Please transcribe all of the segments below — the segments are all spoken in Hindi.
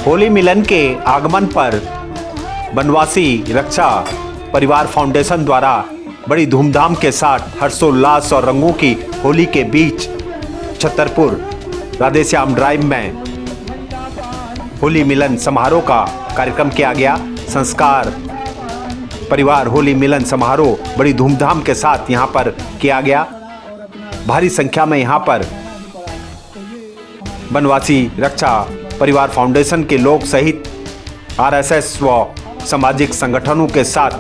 होली मिलन के आगमन पर बनवासी रक्षा परिवार फाउंडेशन द्वारा बड़ी धूमधाम के साथ हर्षोल्लास और रंगों की होली के बीच छतरपुर राधेश्याम ड्राइव में होली मिलन समारोह का कार्यक्रम किया गया। संस्कार परिवार होली मिलन समारोह बड़ी धूमधाम के साथ यहां पर किया गया। भारी संख्या में यहां पर बनवासी रक्षा परिवार फाउंडेशन के लोग सहित आरएसएस व सामाजिक संगठनों के साथ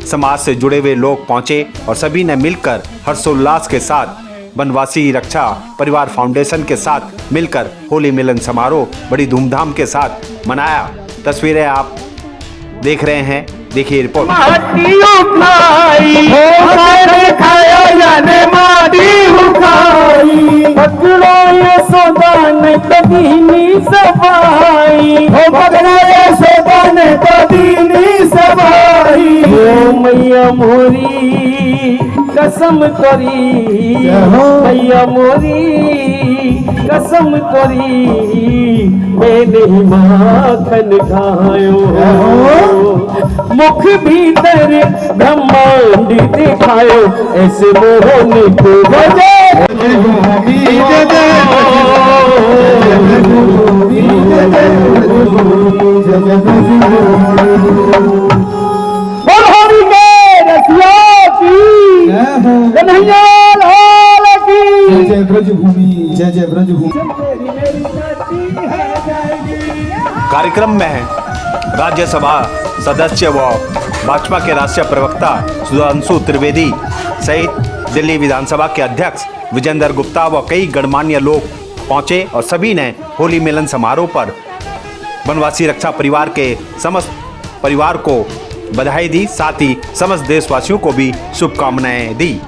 समाज से जुड़े हुए लोग पहुंचे और सभी ने मिलकर हर्षोल्लास के साथ बनवासी रक्षा परिवार फाउंडेशन के साथ मिलकर होली मिलन समारोह बड़ी धूमधाम के साथ मनाया। तस्वीरें आप देख रहे हैं, देखिए रिपोर्ट। मैया मोरी कसम करी, मैया मोरी कसम करी, मैंने माखन खायो मुख भीतर ब्रह्मांड दिखायो ऐसे मोहन को बजे जय ब्रजभूमि, जय जय ब्रजभूमि। कार्यक्रम में राज्यसभा सदस्य व भाजपा के राष्ट्रीय प्रवक्ता सुधांशु त्रिवेदी सहित दिल्ली विधानसभा के अध्यक्ष विजेंद्र गुप्ता व कई गणमान्य लोग पहुंचे और सभी ने होली मिलन समारोह पर बनवासी रक्षा परिवार के समस्त परिवार को बधाई दी, साथ ही समस्त देशवासियों को भी शुभकामनाएं दी।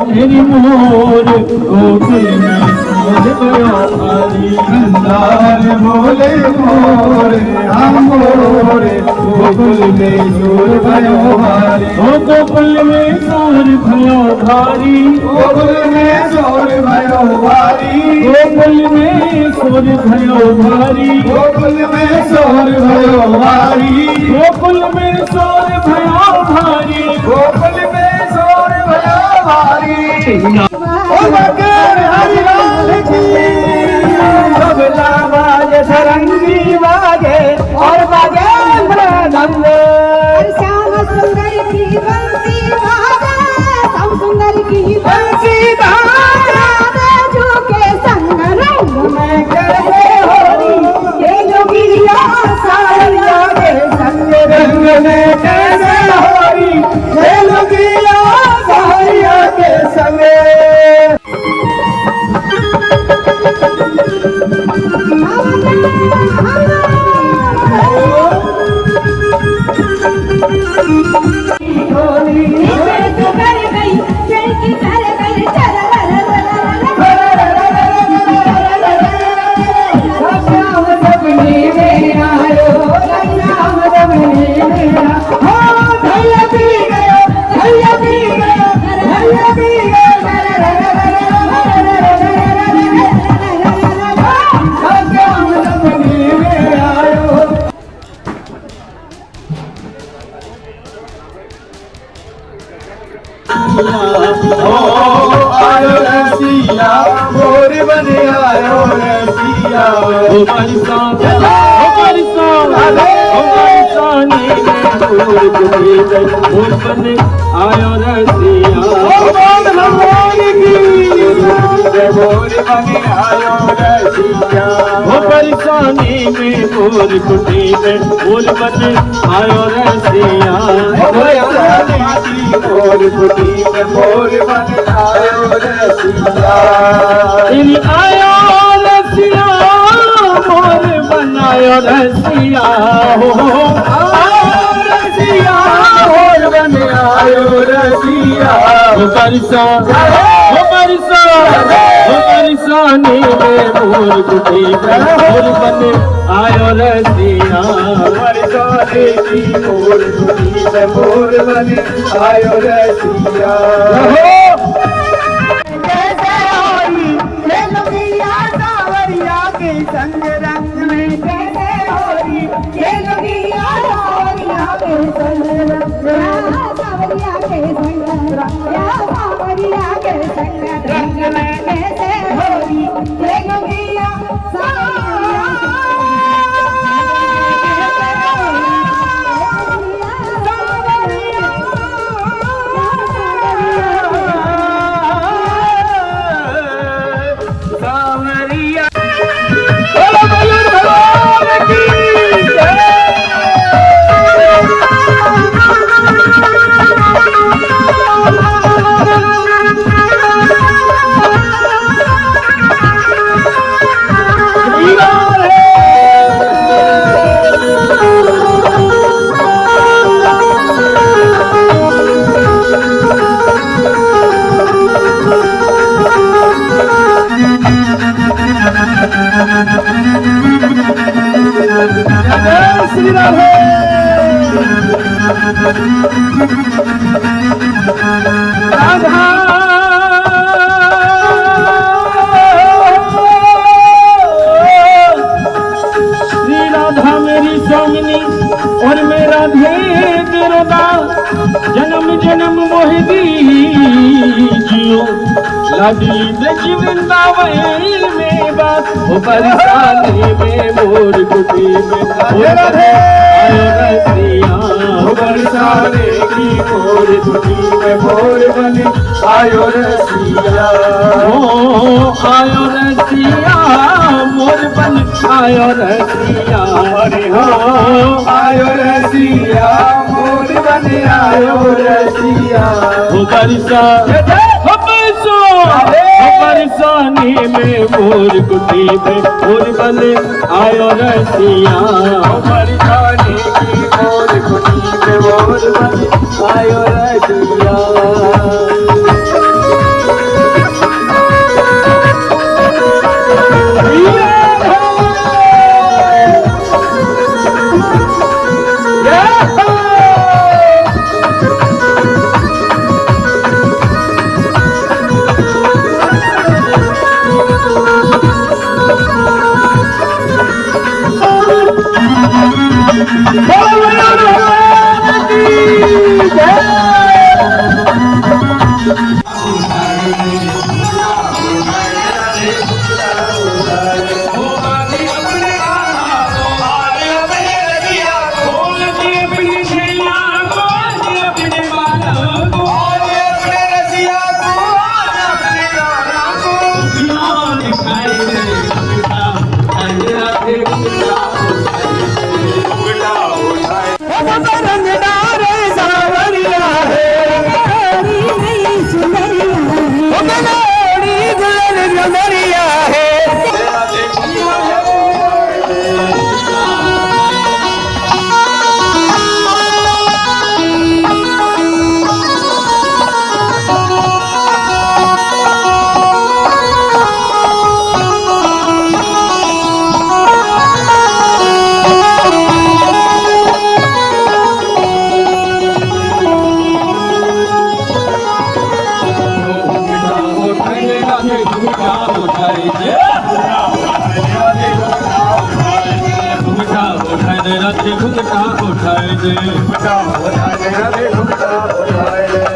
मेरी मोर गोकुल में सोज गया भारी, बोले मोर हम मोर गोकुल में सोर भयो भारी, गोकुल में सोर भयो भारी, गोकुल में सोर भयो भारी, गोकुल में सोर भयो भारी, गोकुल में सोर भयो भारी, गोकुल में सोर भयो भारी, गोकुल में सोर भयो भारी। ओ मकर हरिलाल की तबला बाजे सरंगी बाजे और बाजे मृदंग, श्याम सुंदर की बंसी बाजे, श्याम सुंदर की बंसी बाजे, बाजू के संग रंग में करे होली, ये जोगिया सारिया के संग रंग में करे होली, ये लोगिया सारिया के संग। मोर बने आयो रसिया, हमारी सांस हमारी सांस बने आयो रसिया, मोर बने आयो रसिया, वो परेशानी में मोर कुटी में मोर बने आयो रसिया, मोर कुटी में मोर बने आयो रसिया, आयो रसिया मोर बनायो रसिया हो रसिया मोर बने आयो रसिया बरसाने में मोर कुटी मोर बने आयो रसिया बरसाने की मोर कुटी में मोर बने आयो रसिया कैसे होई ये लुगिया सावरिया के संग रंग में कैसे होई ये लुगिया सावरिया के संग रंग सावरिया के संग सावरिया के संग रंग में कैसे होई ये लुगिया श्री राधे राधा श्री राधा मेरी स्वामिनी और मेरा भेद रोदा जन्म जन्म मोह दी जियो लाडी देख वृंदावन में बात वो बरसाने में मोर कुटी में आयो रसिया बरसाने की मोर कुटी में मोर बने आयो रसिया ओ आयो रसिया मोर बन आयो रसिया अरे हो आयो रसिया मोर बने आयो रसिया वो बरसाने में मोर कुटी में मोर बन आयो रसिया बरसाने की मोर कुटी में मोर बने आयो रसिया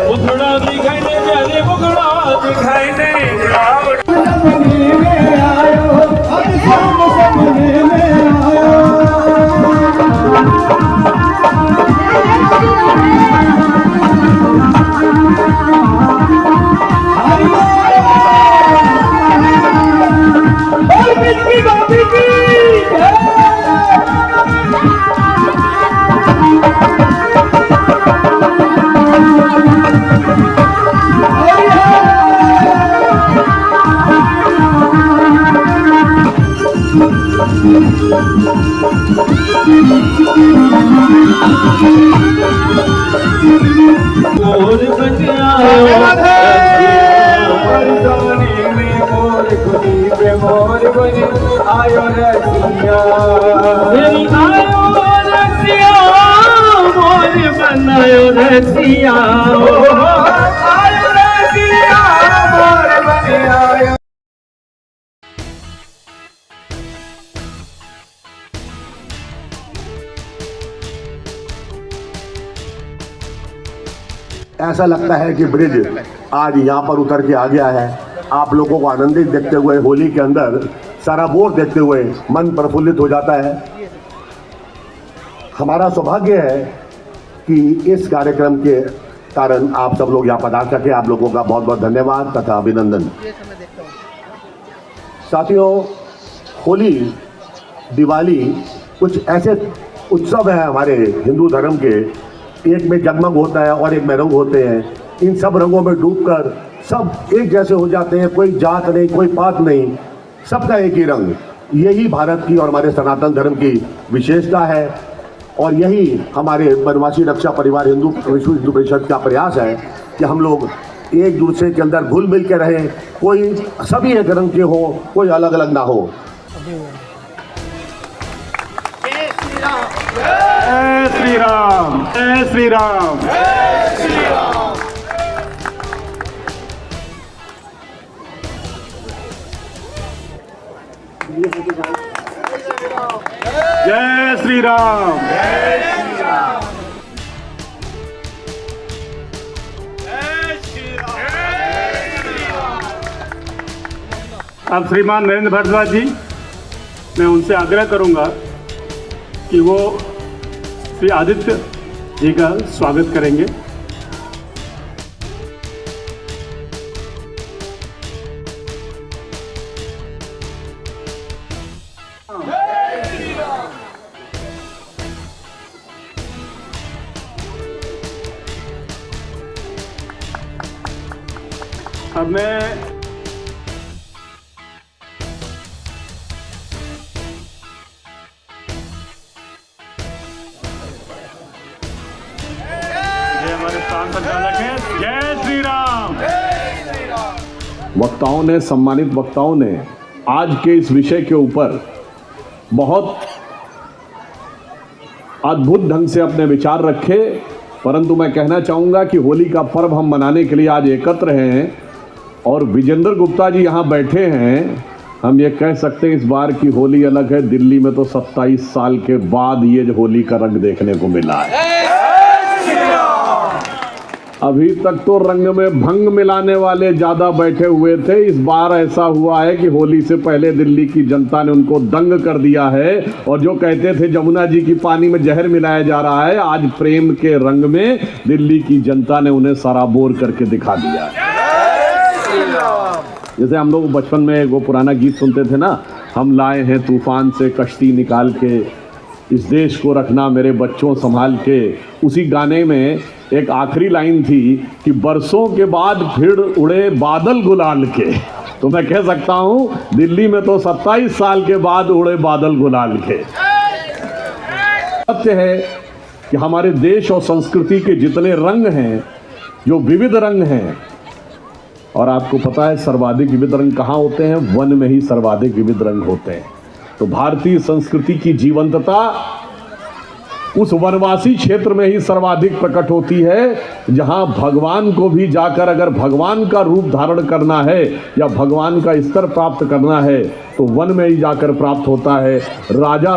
मुखड़ा दिखाई दे प्यारे मुखड़ा दिखाई दे मोर बन आयो बरसाने में मोर खुदी पे मोर बन आयो रसिया आयो रसिया मोर बनायो रसिया आयो रसिया मोर बन आयो। ऐसा लगता है कि ब्रिज आज यहाँ पर उतर के आ गया है। आप लोगों को आनंदित देखते हुए, होली के अंदर सराबोर देखते हुए मन प्रफुल्लित हो जाता है। हमारा सौभाग्य है कि इस कार्यक्रम के कारण आप सब लोग यहाँ पधार सके। आप लोगों का बहुत बहुत धन्यवाद तथा अभिनंदन। साथियों, होली, दिवाली कुछ ऐसे उत्सव हैं हमारे हिंदू धर्म के, एक में जगमग होता है और एक में रंग होते हैं। इन सब रंगों में डूबकर सब एक जैसे हो जाते हैं। कोई जात नहीं, कोई पात नहीं, सबका एक ही रंग। यही भारत की और हमारे सनातन धर्म की विशेषता है और यही हमारे बनवासी रक्षा परिवार विश्व हिंदू परिषद का प्रयास है कि हम लोग एक दूसरे के अंदर घुल मिल के रहें। कोई सभी एक रंग के हो, कोई अलग अलग ना हो। जय श्री राम, जय श्री राम, जय श्री राम। जय श्री राम, जय श्री राम, जय श्री राम। अब श्रीमान नरेंद्र भारद्वाज जी, मैं उनसे आग्रह करूंगा कि वो श्री आदित्य जी का स्वागत करेंगे। अब मैं हमारे स्थान संचालक हैं। जय श्री राम। वक्ताओं ने, सम्मानित वक्ताओं ने आज के इस विषय के ऊपर बहुत अद्भुत ढंग से अपने विचार रखे, परंतु मैं कहना चाहूँगा कि होली का पर्व हम मनाने के लिए आज एकत्र हैं और विजेंद्र गुप्ता जी यहाँ बैठे हैं। हम ये कह सकते हैं इस बार की होली अलग है। दिल्ली में तो 27 साल के बाद ये जो होली का रंग देखने को मिला है। अभी तक तो रंग में भंग मिलाने वाले ज्यादा बैठे हुए थे। इस बार ऐसा हुआ है कि होली से पहले दिल्ली की जनता ने उनको दंग कर दिया है और जो कहते थे जमुना जी की पानी में जहर मिलाया जा रहा है, आज प्रेम के रंग में दिल्ली की जनता ने उन्हें सराबोर करके दिखा दिया है। जैसे हम लोग बचपन में वो पुराना गीत सुनते थे ना, हम लाए हैं तूफान से कश्ती निकाल के, इस देश को रखना मेरे बच्चों संभाल के। उसी गाने में एक आखिरी लाइन थी कि बरसों के बाद फिर उड़े बादल गुलाल के। तो मैं कह सकता हूं दिल्ली में तो 27 साल के बाद उड़े बादल गुलाल के। सत्य है कि हमारे देश और संस्कृति के जितने रंग हैं, जो विविध रंग हैं, और आपको पता है सर्वाधिक विविध रंग कहाँ होते हैं? वन में ही सर्वाधिक विविध रंग होते हैं। तो भारतीय संस्कृति की जीवंतता उस वनवासी क्षेत्र में ही सर्वाधिक प्रकट होती है, जहां भगवान को भी जाकर अगर भगवान का रूप धारण करना है या भगवान का स्तर प्राप्त करना है तो वन में ही जाकर प्राप्त होता है। राजा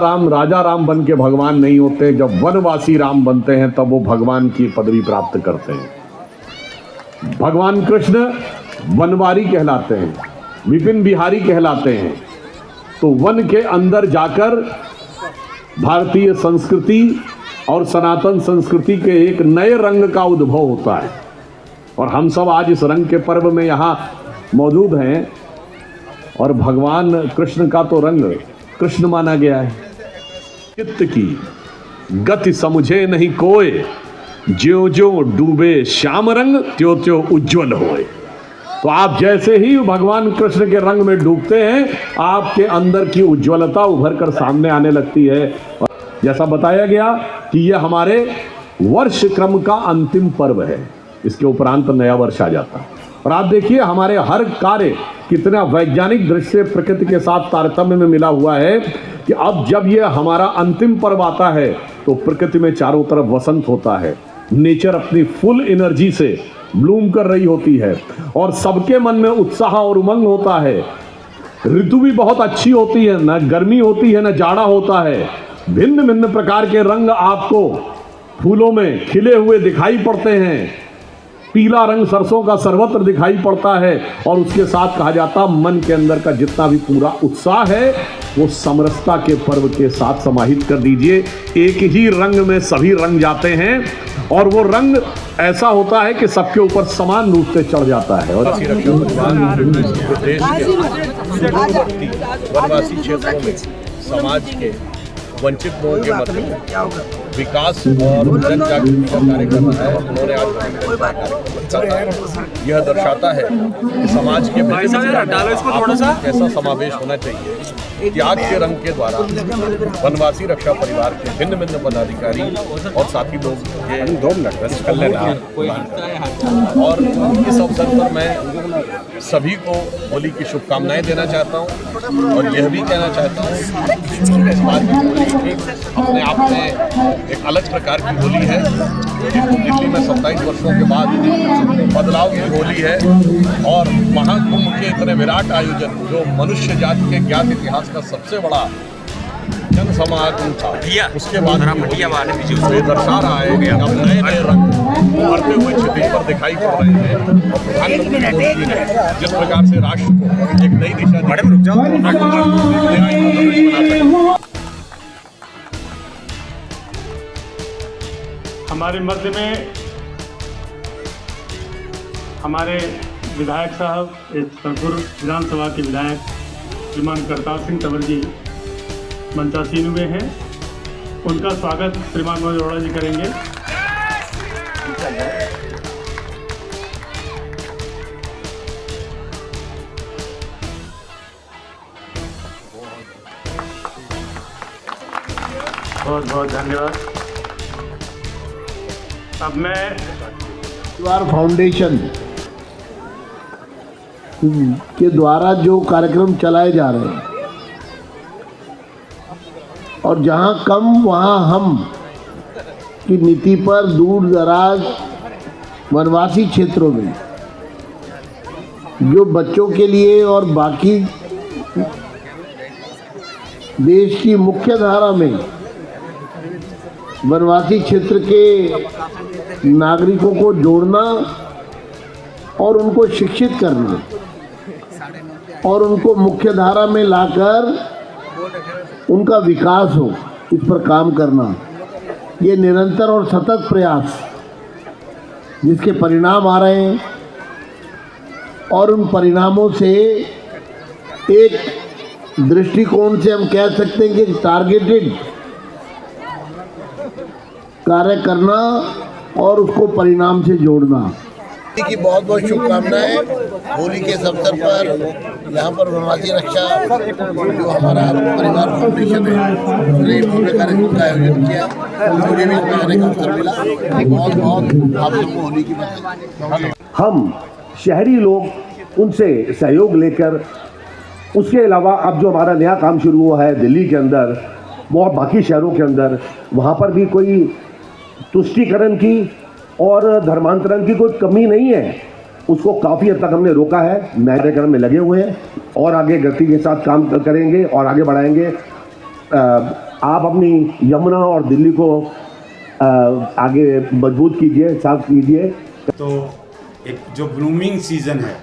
राम बन के भगवान नहीं होते, जब वनवासी राम बनते हैं तब वो भगवान की पदवी प्राप्त करते हैं। भगवान कृष्ण वनवारी कहलाते हैं, विपिन बिहारी कहलाते हैं। तो वन के अंदर जाकर भारतीय संस्कृति और सनातन संस्कृति के एक नए रंग का उद्भव होता है और हम सब आज इस रंग के पर्व में यहाँ मौजूद हैं। और भगवान कृष्ण का तो रंग कृष्ण माना गया है। चित्त की गति समझे नहीं कोय, ज्यों ज्यों डूबे श्याम रंग त्यों त्यों उज्ज्वल होए। तो आप जैसे ही भगवान कृष्ण के रंग में डूबते हैं, आपके अंदर की उज्ज्वलता उभर कर सामने आने लगती है। जैसा बताया गया कि यह हमारे वर्ष क्रम का अंतिम पर्व है, इसके उपरांत नया वर्ष आ जाता है। और आप देखिए हमारे हर कार्य कितना वैज्ञानिक दृष्टि से प्रकृति के साथ तारतम्य में मिला हुआ है कि अब जब यह हमारा अंतिम पर्व आता है तो प्रकृति में चारों तरफ वसंत होता है, नेचर अपनी फुल एनर्जी से ब्लूम कर रही होती है और सबके मन में उत्साह और उमंग होता है। ऋतु भी बहुत अच्छी होती है, न गर्मी होती है न जाड़ा होता है। भिन्न भिन्न प्रकार के रंग आपको फूलों में खिले हुए दिखाई पड़ते हैं। पीला रंग सरसों का सर्वत्र दिखाई पड़ता है और उसके साथ कहा जाता मन के अंदर का जितना भी पूरा उत्साह है वो समरसता के पर्व के साथ समाहित कर दीजिए। एक ही रंग में सभी रंग जाते हैं और वो रंग ऐसा होता है कि सबके ऊपर समान रूप से चढ़ जाता है। और देश के वनवासी क्षेत्रों में समाज के वंचित लोगों के मतलब विकास और जन जागृति का कार्य करना है। उन्होंने आज यह दर्शाता है कि समाज के कैसा समावेश होना चाहिए। त्याग के रंग के द्वारा वनवासी रक्षा परिवार के भिन्न भिन्न पदाधिकारी और साथी लोग और इस अवसर पर मैं सभी को होली की शुभकामनाएं देना चाहता हूं और यह भी कहना चाहता हूं इस बार की होली अपने आप में एक अलग प्रकार की होली है। दिल्ली में 27 वर्षों के बाद बदलाव की होली है और महाकुंभ के इतने विराट आयोजन जो मनुष्य जाति के ज्ञात इतिहास का सबसे बड़ा जन समागम था, उसके बाद ये दर्शा रहा है कि अब नए नए रंग उभरते हुए छवि पर दिखाई पड़ रहे हैं और प्रधानमंत्री मोदी ने जिस प्रकार से राष्ट्र को एक नई दिशा हमारे मध्य में हमारे विधायक साहब तनपुर विधानसभा के विधायक श्रीमान करतार सिंह तंवर जी मंचासीन हुए हैं। उनका स्वागत श्रीमान मनोज अरोड़ा जी करेंगे। बहुत बहुत धन्यवाद। अब मैं फाउंडेशन के द्वारा जो कार्यक्रम चलाए जा रहे हैं और जहां कम वहां हम की नीति पर दूर दराज वनवासी क्षेत्रों में जो बच्चों के लिए और बाकी देश की मुख्य धारा में वनवासी क्षेत्र के नागरिकों को जोड़ना और उनको शिक्षित करना और उनको मुख्य धारा में लाकर उनका विकास हो, इस पर काम करना, ये निरंतर और सतत प्रयास जिसके परिणाम आ रहे हैं और उन परिणामों से एक दृष्टिकोण से हम कह सकते हैं कि टारगेटेड कार्य करना और उसको परिणाम से जोड़ना। की बहुत बहुत शुभकामनाएं। होली के इस अवसर पर यहाँ पर वनवासी रक्षा जो हमारा परिवार फाउंडेशन है उसने पूरे कार्यक्रम का आयोजन किया। मुझे भी इसमें आने का अवसर मिला। बहुत बहुत आप सबको होली की बधाई। हम शहरी लोग उनसे सहयोग लेकर, उसके अलावा अब जो हमारा नया काम शुरू हुआ है दिल्ली के अंदर और बाकी शहरों के अंदर, वहाँ पर भी कोई तुष्टीकरण की और धर्मांतरण की कोई कमी नहीं है। उसको काफ़ी हद तक हमने रोका है। नए कार्यक्रम में लगे हुए हैं और आगे गति के साथ काम करेंगे और आगे बढ़ाएंगे। आप अपनी यमुना और दिल्ली को आगे मजबूत कीजिए, साफ कीजिए। तो एक जो ब्लूमिंग सीज़न है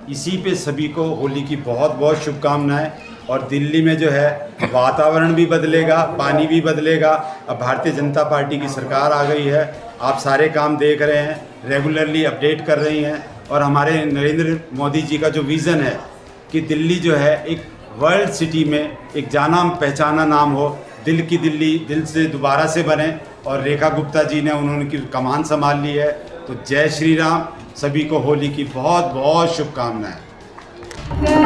इसी पे सभी को होली की बहुत बहुत शुभकामनाएं। और दिल्ली में जो है वातावरण भी बदलेगा, पानी भी बदलेगा। अब भारतीय जनता पार्टी की सरकार आ गई है, आप सारे काम देख रहे हैं, रेगुलरली अपडेट कर रही हैं। और हमारे नरेंद्र मोदी जी का जो विज़न है कि दिल्ली जो है एक वर्ल्ड सिटी में एक जाना पहचाना नाम हो, दिल की दिल्ली दिल से दोबारा से बने। और रेखा गुप्ता जी ने उन्होंने की कमान संभाल ली है तो जय श्री राम। सभी को होली की बहुत बहुत शुभकामनाएं।